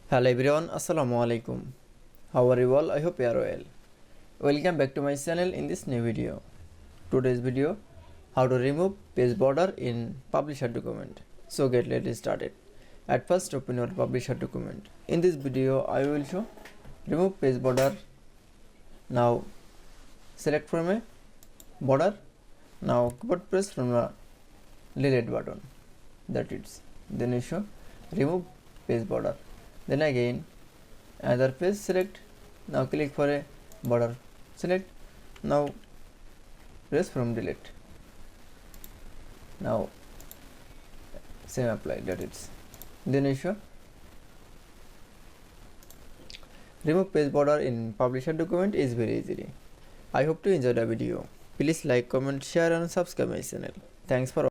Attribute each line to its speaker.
Speaker 1: Hello everyone, Assalamu alaikum. How are you all? I hope you are well. Welcome back to my channel in this new video. Today's video, how to remove page border in publisher document. So let's started. At first open your publisher document. In this video I will show remove page border. Now select from a border. Now keyboard press from the delete button. That it's. Then you show remove page border. Then again another page select. Now click for a border, select. Now press from delete. Now same apply, that is. Then you show remove page border in publisher document is very easy. I hope to enjoy the video. Please like, comment, share and subscribe my channel. Thanks for